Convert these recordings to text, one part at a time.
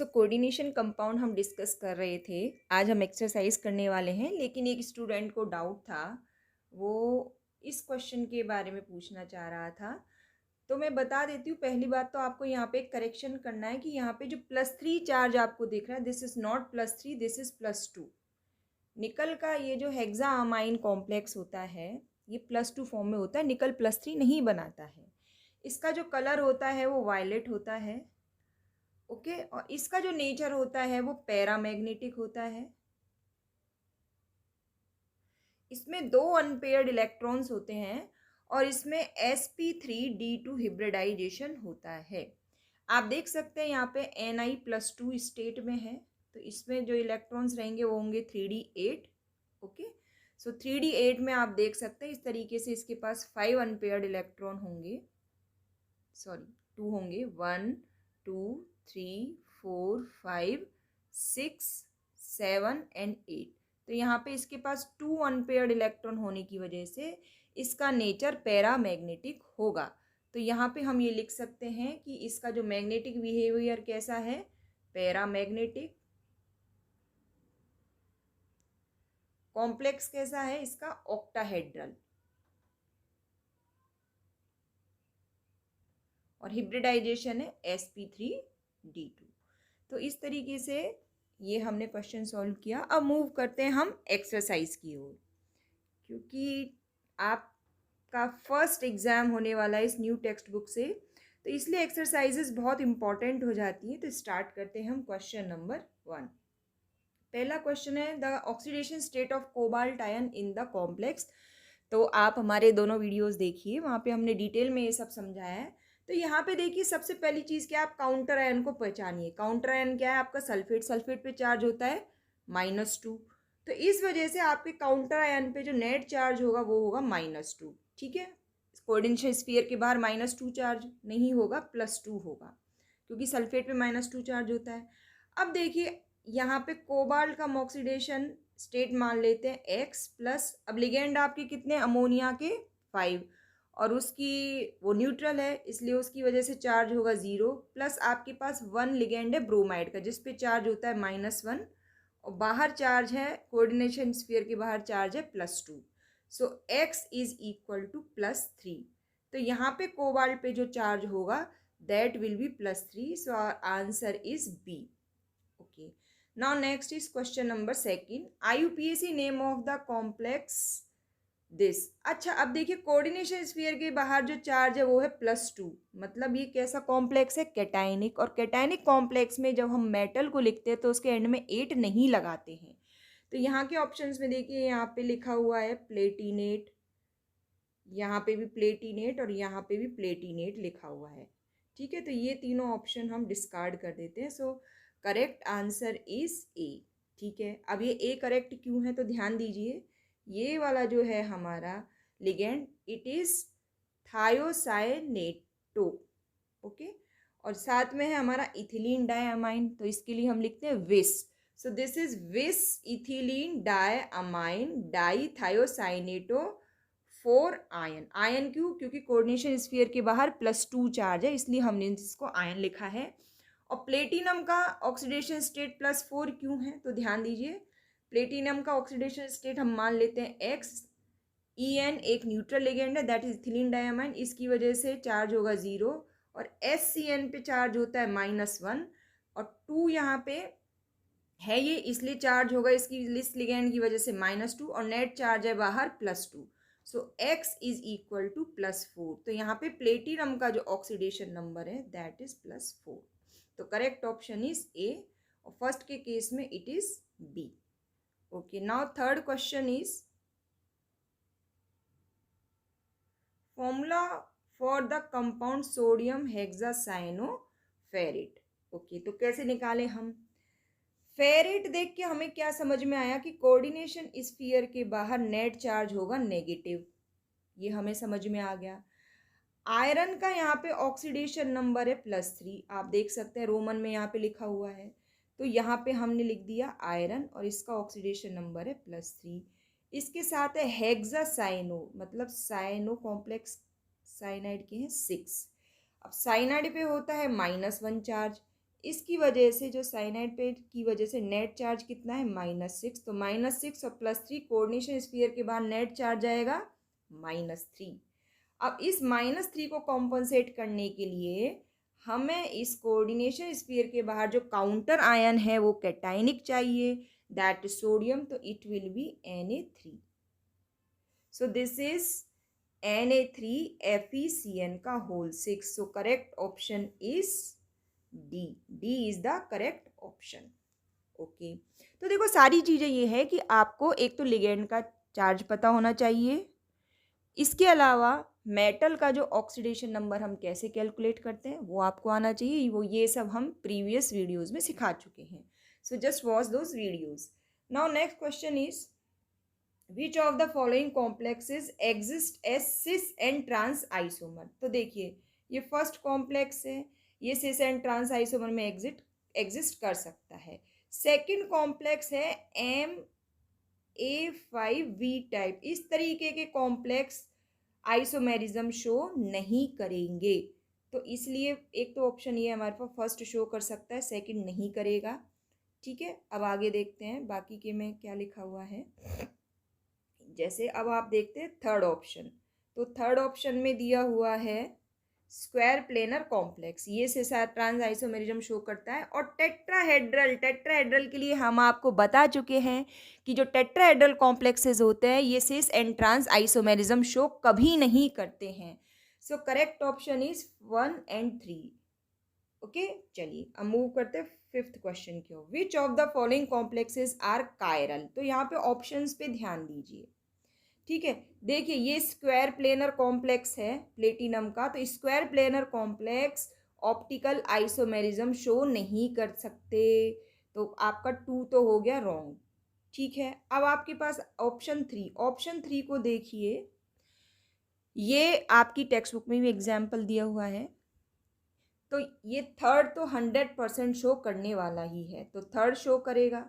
Coordination compound हम discuss कर रहे थे। आज हम एक्सरसाइज करने वाले हैं, लेकिन एक स्टूडेंट को डाउट था, वो इस क्वेश्चन के बारे में पूछना चाह रहा था। तो मैं बता देती हूँ। पहली बात तो आपको यहाँ पे एक करेक्शन करना है कि यहाँ पे जो +3 चार्ज आपको दिख रहा है, this is not +3, this is +2। निकल का ये जो हेक्सा अमाइन कॉम्प्लेक्स होता है, ये +2 फॉर्म में होता है, निकल +3 नहीं बनाता है। इसका जो कलर होता है वो वायलेट होता है। ओके, और इसका जो नेचर होता है वो पैरामैग्नेटिक होता है। इसमें 2 अनपेयर्ड इलेक्ट्रॉन्स होते हैं और इसमें sp3d2 हिब्रिडाइजेशन होता है। आप देख सकते हैं यहाँ पे Ni+2 स्टेट में है, तो इसमें जो इलेक्ट्रॉन्स रहेंगे वो होंगे 3d8। ओके, सो 3d8 में आप देख सकते हैं इस तरीके से इसके पास 5 अनपेयर्ड इलेक्ट्रॉन होंगे, सॉरी 2 होंगे, 1 2 3 4 5 6 7 एंड 8। तो यहाँ पे इसके पास 2 अनपेयर्ड इलेक्ट्रॉन होने की वजह से इसका नेचर पैरामैग्नेटिक होगा। तो यहाँ पे हम ये लिख सकते हैं कि इसका जो मैग्नेटिक बिहेवियर कैसा है, पैरामैग्नेटिक। कॉम्प्लेक्स कैसा है इसका, ऑक्टाहेड्रल। और हिब्रिडाइजेशन है sp3d2। तो इस तरीके से ये हमने क्वेश्चन सॉल्व किया। अब मूव करते हैं हम एक्सरसाइज की ओर, क्योंकि आपका फर्स्ट एग्जाम होने वाला है इस न्यू टेक्स्ट बुक से, तो इसलिए एक्सरसाइजेस बहुत इंपॉर्टेंट हो जाती हैं। तो स्टार्ट करते हैं हम क्वेश्चन नंबर 1। पहला क्वेश्चन है the oxidation state of cobalt ion in the complex. तो आप हमारे दोनों वीडियोस देखिए, वहाँ पे हमने डिटेल में ये सब समझाया है। तो यहाँ पे देखिए, सबसे पहली चीज़ क्या, आप काउंटर आयन को पहचानिए। काउंटर आयन क्या है आपका, सल्फेट। सल्फेट पे चार्ज होता है -2, तो इस वजह से आपके काउंटर आयन पे जो नेट चार्ज होगा वो होगा -2। ठीक है, कोऑर्डिनेशन स्फीयर के बाहर -2 चार्ज नहीं होगा, +2 होगा, क्योंकि सल्फेट पे -2 चार्ज होता है। अब देखिए यहाँ पे कोबाल्ट का ऑक्सीडेशन स्टेट मान लेते हैं X प्लस, अब लिगेंड आपके कितने, अमोनिया के 5, और उसकी वो न्यूट्रल है इसलिए उसकी वजह से चार्ज होगा 0, प्लस आपके पास 1 लिगेंड है ब्रोमाइड का जिस पे चार्ज होता है -1, और बाहर चार्ज है, कोऑर्डिनेशन स्फीयर के बाहर चार्ज है +2। So X is equal to +3। तो यहाँ पे कोबाल्ट पे जो चार्ज होगा that will be +3। So our answer is B। Okay, now next is question number 2। IUPAC name of the complex this। अच्छा, अब देखिए कोऑर्डिनेशन स्फीयर के बाहर जो चार्ज है वो है +2, मतलब ये कैसा कॉम्प्लेक्स है, कैटायनिक। और कैटायनिक कॉम्प्लेक्स में जब हम मेटल को लिखते हैं तो उसके एंड में 8 नहीं लगाते हैं। तो यहाँ के ऑप्शंस में देखिए, यहाँ पे लिखा हुआ है प्लेटिनेट, यहाँ पे भी प्लेटिनेट और यहाँ पे भी प्लेटिनेट लिखा हुआ है। ठीक है, तो ये तीनों ऑप्शन हम डिस्कार्ड कर देते हैं। So correct answer is a. ठीक है, अब ये ए करेक्ट क्यों है तो ध्यान दीजिए, ये वाला जो है हमारा ligand, it is thiocyanato. Okay, और साथ में है हमारा इथिलीन डायअमाइन, तो इसके लिए हम लिखते हैं विस। सो दिस इज विस इथिलीन डायअमाइन डाईथायोसाइनेटो 4 आयन। आयन क्यों, क्योंकि कोऑर्डिनेशन स्फीयर के बाहर +2 चार्ज है इसलिए हमने इसको आयन लिखा है। और प्लेटिनम का ऑक्सीडेशन स्टेट +4 क्यों है तो ध्यान दीजिए, प्लेटिनम का ऑक्सीडेशन स्टेट हम मान लेते हैं X। En एक न्यूट्रल लिगेंड है, दैट इज इथिलीन डायमाइन, इसकी वजह से चार्ज होगा 0, और SCN पे चार्ज होता है -1, और 2 यहाँ पे है ये इसलिए चार्ज होगा इसकी लिस्ट लिगेंड की वजह से -2, और नेट चार्ज है बाहर +2। So X is equal to +4। तो यहाँ पे प्लेटिनम का जो ऑक्सीडेशन नंबर है दैट इज +4। तो करेक्ट ऑप्शन इज ए, और फर्स्ट के केस में it is B. Okay, now third question is formula for the compound sodium hexacyanoferrate. Okay, तो कैसे निकालें हम फेरेट। देख के हमें क्या समझ में आया कि कोऑर्डिनेशन स्फीयर के बाहर नेट चार्ज होगा नेगेटिव, ये हमें समझ में आ गया। आयरन का यहाँ पे ऑक्सीडेशन नंबर है +3, आप देख सकते हैं रोमन में यहाँ पे लिखा हुआ है, तो यहाँ पे हमने लिख दिया आयरन और इसका ऑक्सीडेशन नंबर है +3। इसके साथ है हेक्सासाइनो, मतलब साइनो कॉम्प्लेक्स साइनाइड के हैं 6। अब साइनाइड पे होता है -1 चार्ज, इसकी वजह से जो साइनाइड पे की वजह से नेट चार्ज कितना है -6, तो -6 और +3 कोऑर्डिनेशन स्फीयर के बाहर नेट चार्ज आएगा -3। अब इस -3 को कॉम्पनसेट करने के लिए हमें इस कोऑर्डिनेशन स्फीयर के बाहर जो काउंटर आयन है वो कैटायनिक चाहिए, दैट इज सोडियम, तो it will be Na3। So this is Na3FeCN का whole 6। So correct option is D. D is the correct option. Okay, तो देखो सारी चीज़ें ये है कि आपको एक तो लिगेंड का चार्ज पता होना चाहिए, इसके अलावा मेटल का जो ऑक्सीडेशन नंबर हम कैसे कैलकुलेट करते हैं वो आपको आना चाहिए। वो ये सब हम प्रीवियस वीडियोस में सिखा चुके हैं। So just watch those videos. Now next question is which of the following complexes exist as cis and trans isomer. तो देखिए ये फर्स्ट कॉम्प्लेक्स है, ये सिस एंड ट्रांस आइसोमर में एग्जिस्ट कर सकता है। सेकेंड कॉम्प्लेक्स है MA5V टाइप। इस तरीके के कॉम्प्लेक्स आइसोमेरिज्म शो नहीं करेंगे, तो इसलिए एक तो ऑप्शन ये हमारे पास फर्स्ट शो कर सकता है, सेकंड नहीं करेगा। ठीक है, अब आगे देखते हैं बाकी के में क्या लिखा हुआ है। जैसे अब आप देखते हैं थर्ड ऑप्शन, तो थर्ड ऑप्शन में दिया हुआ है स्क्वायर प्लेनर कॉम्प्लेक्स, ये सिस ट्रांस आइसोमेरिज्म शो करता है। और टेट्राहेड्रल के लिए हम आपको बता चुके हैं कि जो टेट्राहेड्रल कॉम्प्लेक्सेस होते हैं ये cis and trans isomerism show कभी नहीं करते हैं। So correct option is 1 and 3। Okay, चलिए अब मूव करते हैं फिफ्थ क्वेश्चन की ओर। Which of the following complexes are chiral. तो यहाँ पे ऑप्शंस पे ध्यान दीजिए। ठीक है, देखिए ये स्क्वायर प्लेनर कॉम्प्लेक्स है प्लेटिनम का, तो square planar complex optical isomerism show नहीं कर सकते, तो आपका 2 तो हो गया रॉन्ग। ठीक है, अब आपके पास ऑप्शन 3 को देखिए, ये आपकी टेक्स्ट बुक में भी एग्जाम्पल दिया हुआ है, तो ये थर्ड तो 100% शो करने वाला ही है, तो थर्ड शो करेगा।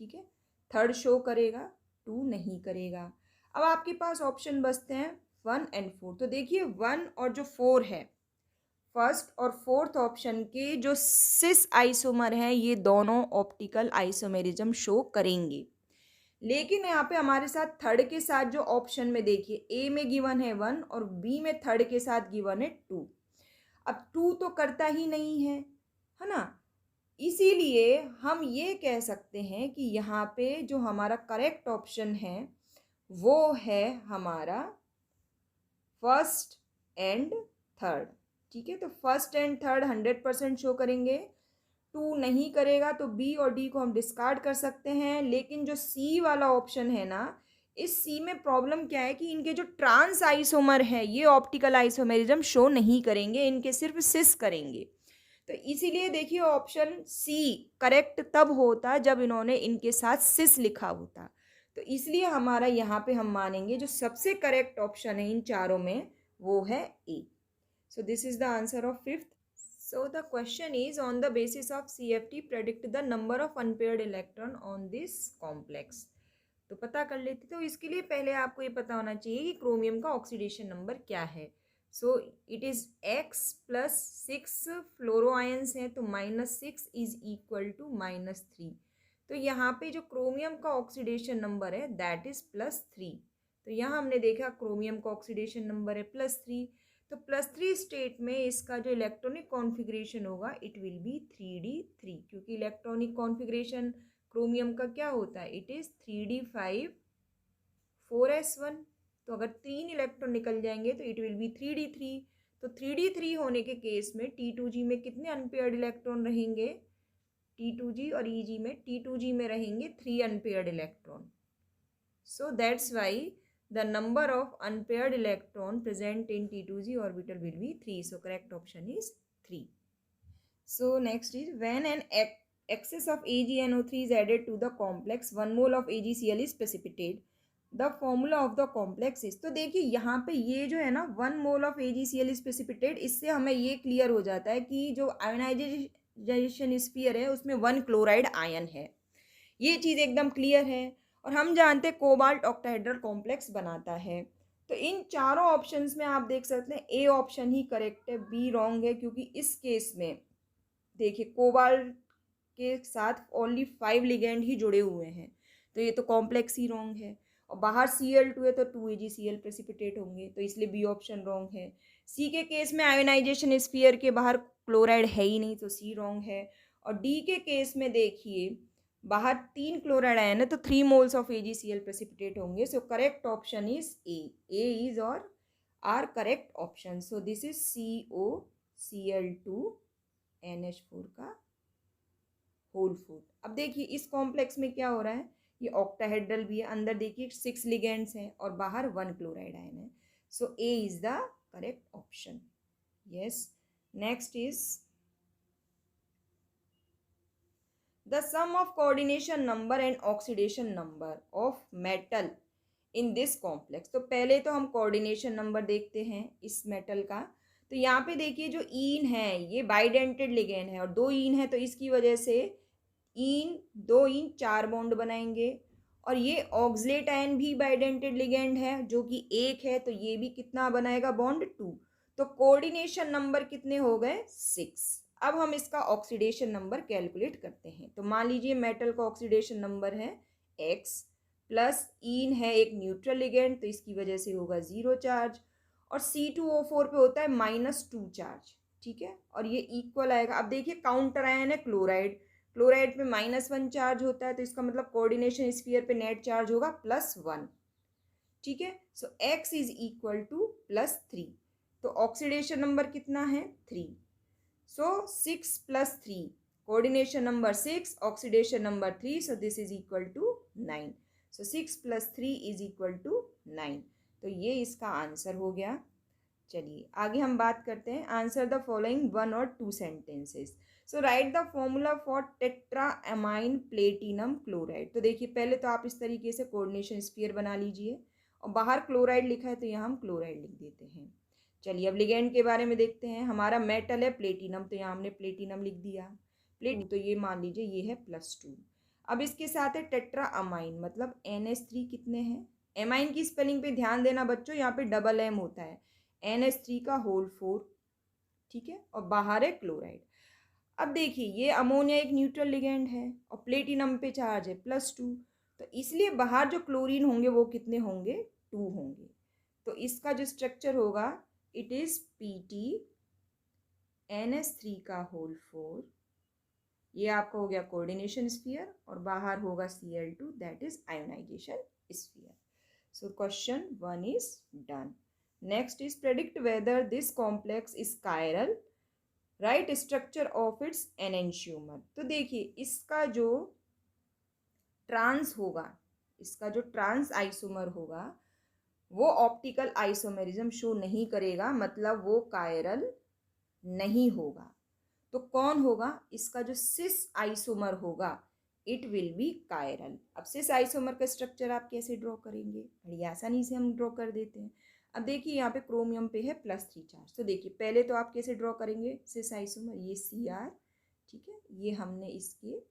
ठीक है, थर्ड शो करेगा, 2 नहीं करेगा। अब आपके पास ऑप्शन बचते हैं 1 and 4। तो देखिए 1 और जो 4 है, फर्स्ट और फोर्थ ऑप्शन के जो सिस आइसोमर हैं ये दोनों ऑप्टिकल आइसोमेरिज्म शो करेंगे। लेकिन यहाँ पे हमारे साथ थर्ड के साथ जो ऑप्शन में देखिए ए में गिवन है 1 और बी में थर्ड के साथ गिवन है 2। अब 2 तो करता ही नहीं है ना, इसीलिए हम ये कह सकते हैं कि यहाँ पे जो हमारा करेक्ट ऑप्शन है वो है हमारा फर्स्ट एंड थर्ड। ठीक है, तो फर्स्ट एंड थर्ड 100% शो करेंगे, 2 नहीं करेगा, तो बी और डी को हम डिस्कार्ड कर सकते हैं। लेकिन जो सी वाला ऑप्शन है ना, इस सी में प्रॉब्लम क्या है कि इनके जो ट्रांस आइसोमर है ये ऑप्टिकल आइसोमेरिज्म शो नहीं करेंगे, इनके सिर्फ सिस करेंगे। तो इसीलिए देखिए ऑप्शन सी करेक्ट तब होता जब इन्होंने इनके साथ सिस लिखा होता, तो इसलिए हमारा यहाँ पे हम मानेंगे जो सबसे करेक्ट ऑप्शन है इन चारों में वो है A. So this is the answer of fifth. So the question is on the basis of CFT predict the number of unpaired electron on this complex. तो पता कर लेते, तो इसके लिए पहले आपको ये पता होना चाहिए कि क्रोमियम का ऑक्सीडेशन नंबर क्या है। So it is X + 6 fluoro ions हैं, तो -6 इज इक्वल टू -3। तो यहाँ पे जो क्रोमियम का ऑक्सीडेशन नंबर है दैट इज +3। तो यहाँ हमने देखा क्रोमियम का ऑक्सीडेशन नंबर है +3, तो +3 स्टेट में इसका जो इलेक्ट्रॉनिक कॉन्फ़िगरेशन होगा इट विल बी 3d3, क्योंकि इलेक्ट्रॉनिक कॉन्फ़िगरेशन क्रोमियम का क्या होता है, इट इज़ 3d5 4s1। तो अगर 3 इलेक्ट्रॉन निकल जाएंगे तो इट विल बी 3d3। तो 3d3 होने के केस में T2G में कितने अनपेयर्ड इलेक्ट्रॉन रहेंगे, T2G और EG में T2G में रहेंगे 3 unpaired electron. So that's why the number of unpaired electron present in T2G orbital will be 3. So correct option is 3. So next is when an excess of AgNO3 is added to the complex 1 mole of AgCl is precipitate, the formula of the complex is। तो देखिए यहाँ पे ये जो है ना 1 mole of AgCl is precipitate, इससे हमें ये क्लियर हो जाता है कि जो आयोनाइजेशन स्फीयर है उसमें 1 क्लोराइड आयन है, ये चीज़ एकदम क्लियर है। और हम जानते हैं कोबाल्ट ऑक्टाहेड्रल कॉम्प्लेक्स बनाता है। तो इन चारों ऑप्शंस में आप देख सकते हैं ए ऑप्शन ही करेक्ट है, बी रॉन्ग है, क्योंकि इस केस में देखिए कोबाल्ट के साथ ओनली 5 लिगेंड ही जुड़े हुए हैं, तो ये तो कॉम्प्लेक्स ही रॉन्ग है। और बाहर Cl2 है तो 2AgCl प्रेसिपिटेट होंगे, तो इसलिए बी ऑप्शन रॉन्ग है। सी के केस में आयोनाइजेशन स्फीयर के बाहर क्लोराइड है ही नहीं, तो सी रॉन्ग है। और डी के केस में देखिए बाहर 3 क्लोराइड आयन है तो 3 मोल्स ऑफ AgCl प्रेसिपिटेट होंगे। So correct option is A is और are correct option. So this is COCl2 NH4 का होल फूड। अब देखिए इस कॉम्प्लेक्स में क्या हो रहा है, ये ऑक्टाहेड्रल भी है, अंदर देखिए 6 लिगेंड्स हैं और बाहर 1 क्लोराइड आयन है। So A is the correct option. Yes, next is the sum of coordination number and oxidation number of metal in this complex. तो पहले तो हम कोऑर्डिनेशन नंबर देखते हैं इस मेटल का। तो यहाँ पे देखिए जो ईन है ये बाइडेंटेड लिगेंड है और 2 ईन है, तो इसकी वजह से ईन 2 ईन 4 बॉन्ड बनाएंगे। और ये ऑक्सलेट आयन भी बाइडेंटेड लिगेंड है जो कि 1 है, तो ये भी कितना बनाएगा बॉन्ड 2। तो कोऑर्डिनेशन नंबर कितने हो गए 6। अब हम इसका ऑक्सीडेशन नंबर कैलकुलेट करते हैं। तो मान लीजिए मेटल का ऑक्सीडेशन नंबर है x प्लस ईन है एक न्यूट्रल लिगेंड, तो इसकी वजह से होगा 0 चार्ज। और C2O4 पे होता है -2 चार्ज, ठीक है। और ये इक्वल आएगा। अब देखिए काउंटर आयन है क्लोराइड, क्लोराइड पे -1 चार्ज होता है, तो इसका मतलब कोऑर्डिनेशन स्फीयर पे नेट चार्ज होगा +1, ठीक है। So x is equal to +3। तो ऑक्सीडेशन नंबर कितना है 3। So 6 + 3, coordination number 6, oxidation number 3, so this is equal to 9। So 6 + 3 is equal to 9। तो ये इसका आंसर हो गया। चलिए आगे हम बात करते हैं। आंसर द फॉलोइंग 1 और 2 sentences. So write the formula for tetraammine platinum chloride. तो देखिए पहले तो आप इस तरीके से कोऑर्डिनेशन स्फीयर बना लीजिए और बाहर क्लोराइड लिखा है तो यहाँ हम क्लोराइड लिख देते हैं। चलिए अब लिगेंड के बारे में देखते हैं। हमारा मेटल है प्लेटिनम, तो यहाँ हमने प्लेटिनम लिख दिया। प्लेट तो ये मान लीजिए ये है +2। अब इसके साथ है टेट्राअमाइन, मतलब NH3 कितने हैं। एमाइन की स्पेलिंग पे ध्यान देना बच्चों, यहाँ पे डबल M होता है। NH3 का होल 4, ठीक है। और बाहर है क्लोराइड। अब देखिए ये अमोनिया एक न्यूट्रल लिगेंड है और प्लेटिनम पे चार्ज है +2, तो इसलिए बाहर जो क्लोरीन होंगे वो कितने होंगे 2 होंगे। तो इसका जो स्ट्रक्चर होगा इट इज PT NH3 का होल 4, ये आपका हो गया कोऑर्डिनेशन स्फीयर, और बाहर होगा Cl2 that is ionization sphere. So question 1 is done. Next is predict whether this complex is chiral, right structure of its enantiomer. तो देखिए इसका जो ट्रांस होगा, इसका जो ट्रांस आइसोमर होगा वो ऑप्टिकल आइसोमेरिज्म शो नहीं करेगा, मतलब वो कायरल नहीं होगा। तो कौन होगा, इसका जो सिस आइसोमर होगा इट विल बी कायरल। अब सिस आइसोमर का स्ट्रक्चर आप कैसे ड्रॉ करेंगे, बड़ी आसानी से हम ड्रॉ कर देते हैं। अब देखिए यहाँ पे क्रोमियम पे है +3 चार्ज, तो देखिए पहले तो आप कैसे ड्रॉ करेंगे सिस आइसोमर, ये Cr, ठीक है। ये हमने इसके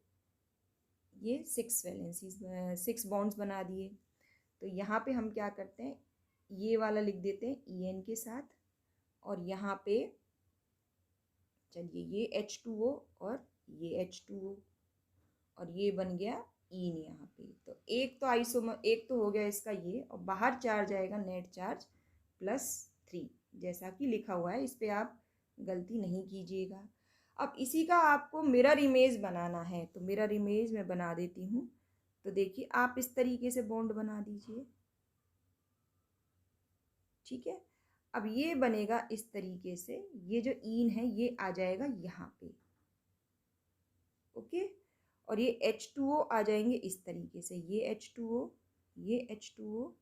ये 6 वैलेंसीज 6 बॉन्ड्स बना दिए। तो यहाँ पे हम क्या करते हैं, ये वाला लिख देते हैं En के साथ, और यहाँ पे चलिए ये H2O और ये H2O, और ये बन गया ईन यहाँ पे। तो एक तो आइसोमर, एक तो हो गया इसका ये, और बाहर चार्ज आएगा नेट चार्ज +3, जैसा कि लिखा हुआ है, इस पर आप गलती नहीं कीजिएगा। अब इसी का आपको मिरर इमेज बनाना है, तो मिरर इमेज मैं बना देती हूँ। तो देखिए आप इस तरीके से बॉन्ड बना दीजिए, ठीक है। अब ये बनेगा इस तरीके से, ये जो ईन है ये आ जाएगा यहाँ पे, ओके। और ये H2O आ जाएंगे इस तरीके से, ये H2O, ये H2O,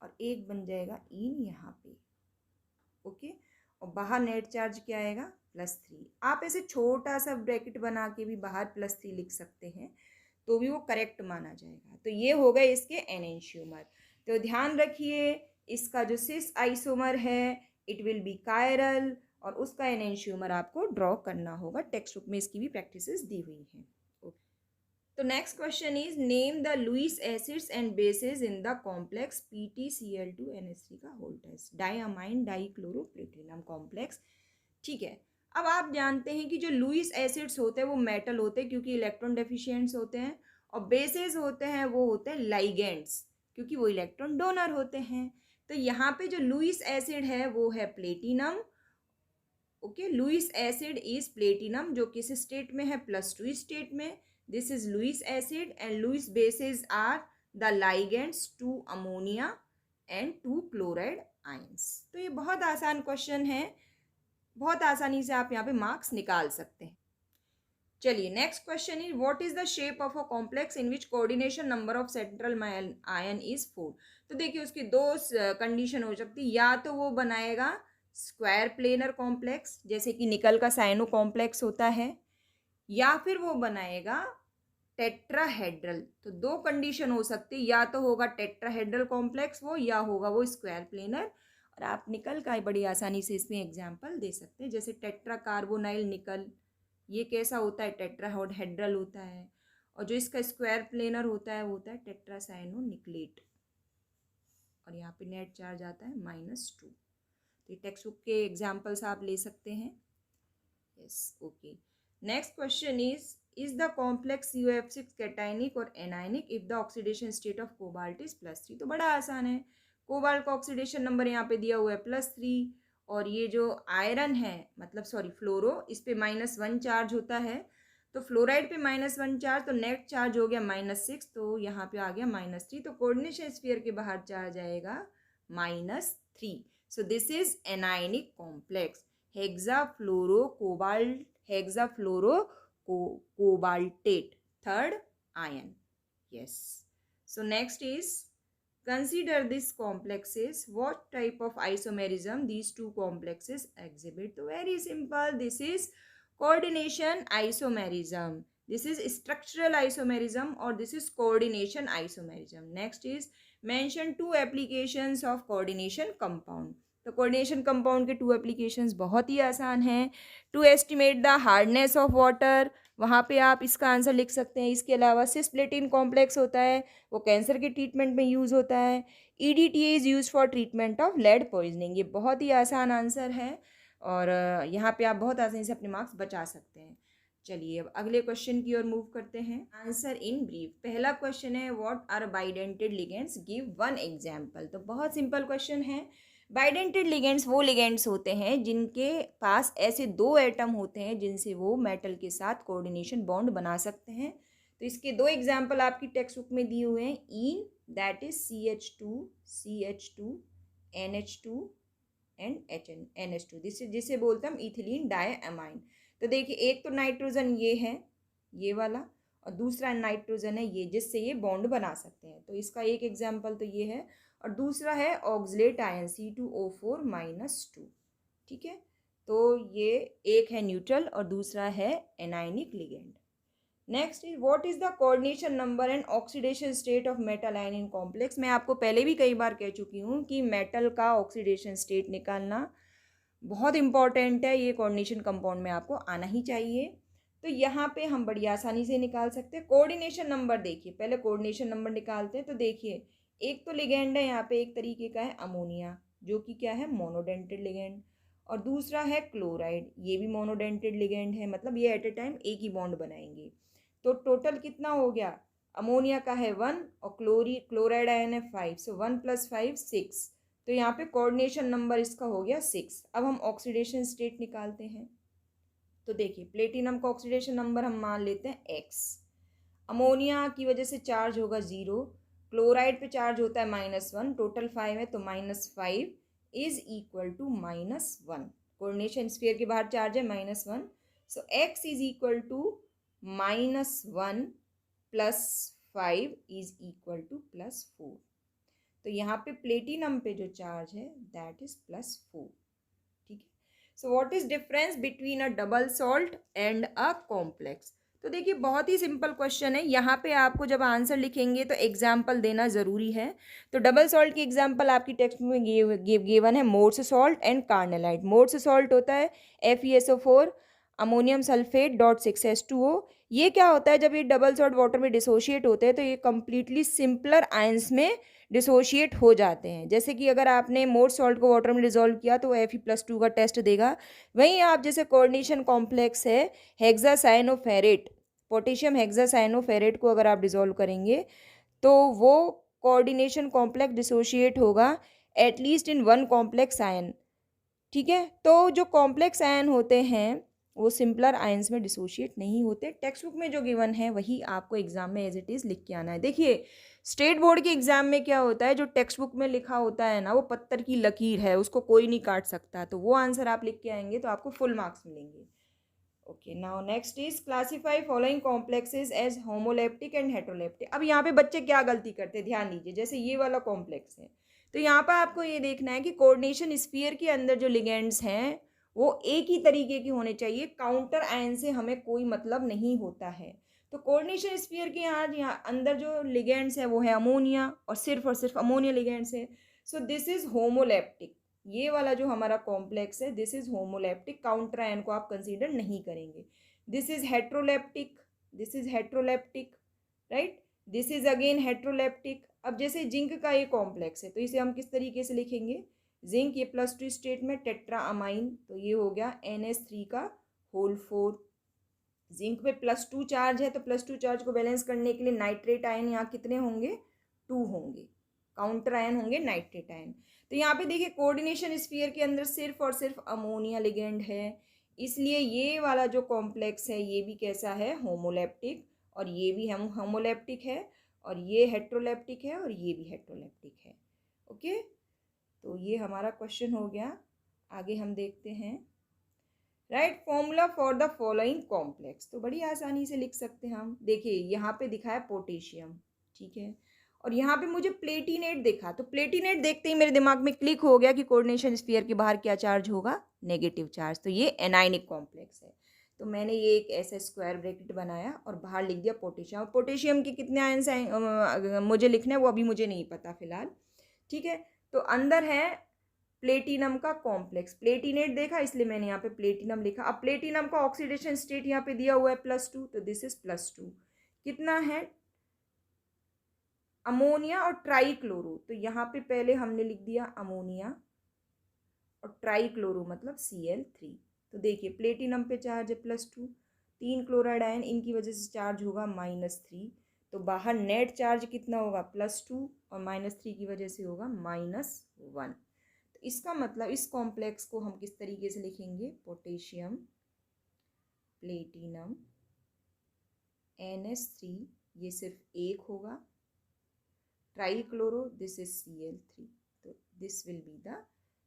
और एक बन जाएगा ईन यहाँ पे, ओके। और बाहर नेट चार्ज क्या आएगा +3। आप ऐसे छोटा सा ब्रैकेट बना के भी बाहर +3 लिख सकते हैं, तो भी वो करेक्ट माना जाएगा। तो ये हो गए इसके एनेंशियोमर। तो ध्यान रखिए इसका जो सिस आइसोमर है इट विल बी कायरल, और उसका एनेंशियोमर आपको ड्रॉ करना होगा। टेक्स्ट बुक में इसकी भी प्रैक्टिसेस दी हुई हैं। तो next question is name the Lewis acids and bases in the complex PtCl2NH3 का whole test, diammine dichloroplatinum complex, ठीक है। अब आप जानते हैं कि जो लुईस एसिड्स होते हैं वो मेटल होते हैं क्योंकि इलेक्ट्रॉन डेफिशिएंट्स होते हैं, और बेसेस होते हैं वो होते हैं लाइगेंड्स क्योंकि वो इलेक्ट्रॉन डोनर होते हैं। तो यहाँ पे जो लुईस एसिड है वो है platinum. Okay, Lewis acid is platinum जो किस स्टेट में है, +2 स्टेट में। This is Lewis acid and Lewis bases are the ligands two ammonia and two chloride ions. तो ये बहुत आसान क्वेश्चन है, बहुत आसानी से आप यहाँ पे मार्क्स निकाल सकते हैं। चलिए next question is what is the shape of a complex in which coordination number of central ion is 4। तो देखिए उसकी दो कंडीशन हो सकती है, या तो वो बनाएगा स्क्वायर प्लेनर कॉम्प्लेक्स जैसे कि निकल का साइनो कॉम्प्लेक्स होता है, या फिर वो बनाएगा टेट्राहेड्रल। तो दो कंडीशन हो सकती है, या तो होगा टेट्राहेड्रल कॉम्प्लेक्स वो, या होगा वो स्क्वायर प्लेनर। और आप निकल का बड़ी आसानी से इसमें एग्जाम्पल दे सकते हैं, जैसे टेट्रा कार्बोनाइल निकल, ये कैसा होता है, टेट्राहेड्रल होता है। और जो इसका स्क्वायर प्लेनर होता है वो होता है टेट्रासाइनो निकलेट, और यहाँ पे नेट चार्ज आता है -2। तो टेक्स्ट बुक के एग्जाम्पल्स आप ले सकते हैं। Yes, okay. Next question is the complex CuF6 cationic और anionic if the oxidation state of cobalt is +3। तो बड़ा आसान है, कोबाल्ट का ऑक्सीडेशन नंबर यहाँ पे दिया हुआ है +3, और ये जो आयरन है मतलब सॉरी फ्लोरो, इस पे -1 चार्ज होता है। तो फ्लोराइड पे -1 चार्ज, तो नेट चार्ज हो गया -6, तो यहाँ पे आ गया -3। तो कोऑर्डिनेशन स्फीयर के बाहर चार्ज आएगा -3। So this is anionic complex hexafluorocobaltate, third ion. Yes. So next is consider these complexes. What type of isomerism these two complexes exhibit? So very simple. This is coordination isomerism. This is structural isomerism or this is coordination isomerism. Next is mention two applications of coordination compound. तो coordination compound के 2 applications बहुत ही आसान हैं। To estimate the hardness of water, वहाँ पे आप इसका आंसर लिख सकते हैं। इसके अलावा सिस्प्लेटिन कॉम्प्लेक्स होता है, वो कैंसर के ट्रीटमेंट में यूज़ होता है। EDTA is use for treatment of lead poisoning. ये बहुत ही आसान आंसर है और यहाँ पे आप बहुत आसानी से अपने मार्क्स बचा सकते हैं। चलिए अब अगले क्वेश्चन की ओर मूव करते हैं। Answer in brief. पहला क्वेश्चन है what are bidentate ligands, give one example. तो बहुत सिंपल क्वेश्चन है। बाइडेंटेड लिगेंड्स वो लिगेंड्स होते हैं जिनके पास ऐसे 2 एटम होते हैं जिनसे वो मेटल के साथ कोऑर्डिनेशन बॉन्ड बना सकते हैं। तो इसके 2 एग्जाम्पल आपकी टेक्स्ट बुक में दिए हुए हैं। ईन that is CH2 NH2 and NH2, जिसे बोलते हैं हम इथिलीन डायअमाइन। तो देखिए एक तो नाइट्रोजन ये है, ये वाला, और दूसरा नाइट्रोजन है ये, जिससे ये बॉन्ड बना सकते हैं। तो इसका एक एग्जाम्पल तो ये है, और दूसरा है ऑक्सलेट आयन C2O4-2। ठीक है, तो ये एक है न्यूट्रल और दूसरा है anionic ligand. Next is what is the coordination number and oxidation state of metal ion in complex. मैं आपको पहले भी कई बार कह चुकी हूँ कि मेटल का ऑक्सीडेशन स्टेट निकालना बहुत इंपॉर्टेंट है, ये कोऑर्डिनेशन कंपाउंड में आपको आना ही चाहिए। तो यहाँ पे हम बड़ी आसानी से निकाल सकते हैं कोऑर्डिनेशन नंबर। देखिए पहले कोऑर्डिनेशन नंबर निकालते हैं। तो देखिए एक तो लिगेंड है यहाँ पे एक तरीके का है अमोनिया, जो कि क्या है मोनोडेंटेड लिगेंड, और दूसरा है क्लोराइड, ये भी मोनोडेंटेड लिगेंड है, मतलब ये एट ए टाइम एक ही बॉन्ड बनाएंगे। तो टोटल कितना हो गया, अमोनिया का है 1 और क्लोराइड आयन है 5, सो 1 + 5 6। तो यहाँ पे कोऑर्डिनेशन नंबर इसका हो गया 6। अब हम ऑक्सीडेशन स्टेट निकालते हैं। तो देखिए प्लेटिनम का ऑक्सीडेशन नंबर हम मान लेते हैं x, अमोनिया की वजह से चार्ज होगा 0, क्लोराइड पे चार्ज होता है -1, टोटल 5 है तो -5 is equal to -1। Coordination sphere के बाहर चार्ज है -1, so x is equal to -1 + 5 is equal to +4। तो यहाँ पे प्लेटिनम पे जो चार्ज है दैट इज +4। ठीक है, so what is difference between a double salt and a complex. तो देखिए बहुत ही सिंपल क्वेश्चन है। यहाँ पे आपको जब आंसर लिखेंगे तो एग्जाम्पल देना ज़रूरी है। तो डबल सॉल्ट की एग्जाम्पल आपकी टेक्स्ट में गिवन है Mohr's salt and carnallite. Mohr's salt होता है FeSO4 अमोनियम सल्फेट .6H2O। ये क्या होता है, जब ये डबल सॉल्ट वाटर में डिसोशिएट होते हैं तो ये कम्प्लीटली सिंपलर आयंस में डिसोशिएट हो जाते हैं। जैसे कि अगर आपने मोर सॉल्ट को वाटर में डिसॉल्व किया तो Fe+2 का टेस्ट देगा। वहीं आप जैसे कोऑर्डिनेशन कॉम्प्लेक्स है हेक्सासाइनोफेरेट, पोटेशियम हेक्सासाइनोफेरेट को अगर आप डिसॉल्व करेंगे तो वो कोऑर्डिनेशन कॉम्प्लेक्स डिसोशिएट होगा at least in one complex ion. ठीक है, तो जो कॉम्प्लेक्स आयन होते हैं वो सिंपलर आयंस में डिसोशिएट नहीं होते। टेक्स्ट बुक में जो गिवन है वही आपको एग्जाम में एज इट इज़ लिख के आना है। देखिए स्टेट बोर्ड के एग्जाम में क्या होता है, जो टेक्स्ट बुक में लिखा होता है ना वो पत्थर की लकीर है, उसको कोई नहीं काट सकता, तो वो आंसर आप लिख के आएंगे तो आपको फुल मार्क्स मिलेंगे। Okay, now next is classify following complexes as homoleptic and heteroleptic. अब यहाँ पे बच्चे क्या गलती करते हैं, ध्यान दीजिए। जैसे ये वाला कॉम्प्लेक्स है तो यहाँ पर आपको ये देखना है कि कोऑर्डिनेशन स्फीयर के अंदर जो लिगेंड्स हैं वो एक ही तरीके के होने चाहिए, काउंटर आयन से हमें कोई मतलब नहीं होता है। तो कोऑर्डिनेशन स्फीयर के यहाँ अंदर जो लिगेंड्स है वो है अमोनिया और सिर्फ अमोनिया लिगेंड्स है। सो दिस इज होमोलेप्टिक। ये वाला जो हमारा कॉम्प्लेक्स है this is homoleptic, counter ion को आप कंसीडर नहीं करेंगे। This is heteroleptic, this is heteroleptic, right, this is again heteroleptic. अब जैसे जिंक का ये कॉम्प्लेक्स है तो इसे हम किस तरीके से लिखेंगे, जिंक ये +2 स्टेट में टेट्रा अमाइन, तो ये हो गया NH3 का होल 4। जिंक पे +2 चार्ज है तो +2 चार्ज को बैलेंस करने के लिए नाइट्रेट आयन यहाँ कितने होंगे, 2 होंगे, काउंटर आयन होंगे नाइट्रेट आयन। तो यहाँ पे देखिए कोऑर्डिनेशन स्फीयर के अंदर सिर्फ और सिर्फ अमोनिया लिगेंड है, इसलिए ये वाला जो कॉम्प्लेक्स है ये भी कैसा है, होमोलेप्टिक, और ये भी हम होमोलेप्टिक है, और ये हेट्रोलेप्टिक है, और ये भी हेट्रोलेप्टिक है। ओके, तो ये हमारा क्वेश्चन हो गया। आगे हम देखते हैं, right formula for the following complex. तो बड़ी आसानी से लिख सकते हैं हम। देखिए यहाँ पे दिखा है पोटेशियम, ठीक है, और यहाँ पे मुझे प्लेटिनेट देखा, तो प्लेटिनेट देखते ही मेरे दिमाग में क्लिक हो गया कि कोऑर्डिनेशन स्फीयर के बाहर क्या चार्ज होगा, नेगेटिव चार्ज, तो ये एनायनिक कॉम्प्लेक्स है। तो मैंने ये एक ऐसा स्क्वायर ब्रैकेट बनाया और बाहर लिख दिया पोटेशियम। और पोटेशियम के कितने आयंस मुझे लिखना है वो अभी मुझे नहीं पता फिलहाल, ठीक है। तो अंदर है प्लेटिनम का कॉम्प्लेक्स, प्लेटिनेट देखा इसलिए मैंने यहाँ पे प्लेटिनम लिखा। अब प्लेटिनम का ऑक्सीडेशन स्टेट यहाँ पे दिया हुआ है +2, तो दिस इज +2। कितना है, अमोनिया और ट्राईक्लोरो, तो यहाँ पे पहले हमने लिख दिया अमोनिया और ट्राईक्लोरो मतलब Cl3। तो देखिए प्लेटिनम पे चार्ज है +2, 3 क्लोराइड आयन, इनकी वजह से चार्ज होगा -3, तो बाहर नेट चार्ज कितना होगा, +2, और -3 की वजह से होगा -1। तो इसका मतलब इस कॉम्प्लेक्स को हम किस तरीके से लिखेंगे, पोटेशियम प्लेटिनम NH3, ये सिर्फ एक होगा, ट्राईक्लोरो दिस इज Cl3, तो this will be the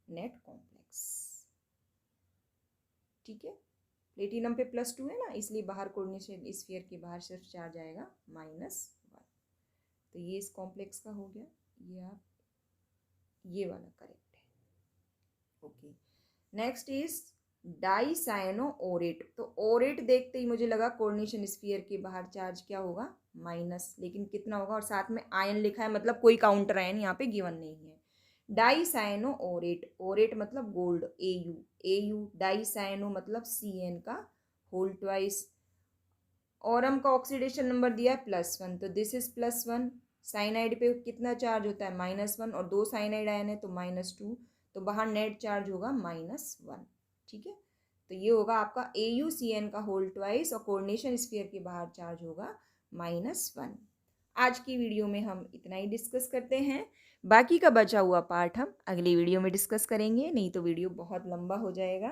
net complex. ठीक है, प्लेटिनम पे +2 है ना, इसलिए बाहर कोऑर्डिनेशन स्फीयर के बाहर सिर्फ चार्ज आएगा -1। तो ये इस कॉम्प्लेक्स का हो गया, ये आप ये वाला करेक्ट है। Okay, next is dicyano aurate. तो ओरेट देखते ही मुझे लगा कोऑर्डिनेशन स्फीयर के बाहर चार्ज क्या होगा, माइनस, लेकिन कितना होगा, और साथ में आयन लिखा है मतलब कोई काउंटर आयन यहाँ पे गिवन नहीं है। डाइसायनो ओरेट, ओरेट मतलब गोल्ड, AU, डाइसायनो मतलब CN का होल ट्वाइस। औरम का ऑक्सीडेशन नंबर दिया है +1, तो दिस इज +1। साइनाइड पे कितना चार्ज होता है, -1, और 2 साइनाइड आयन है तो -2, तो बाहर नेट चार्ज होगा -1। ठीक है, तो ये होगा आपका AuCN का होल ट्वाइस, और कोऑर्डिनेशन स्फीयर के बाहर चार्ज होगा -1। आज की वीडियो में हम इतना ही डिस्कस करते हैं, बाकी का बचा हुआ पार्ट हम अगली वीडियो में डिस्कस करेंगे, नहीं तो वीडियो बहुत लंबा हो जाएगा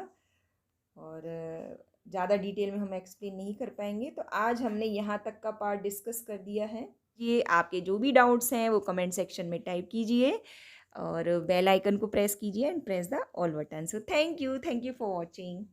और ज़्यादा डिटेल में हम एक्सप्लेन नहीं कर पाएंगे। तो आज हमने यहाँ तक का पार्ट डिस्कस कर दिया है। ये आपके जो भी डाउट्स हैं वो कमेंट सेक्शन में टाइप कीजिए और बेल आइकन को प्रेस कीजिए and press the all button. So thank you for watching.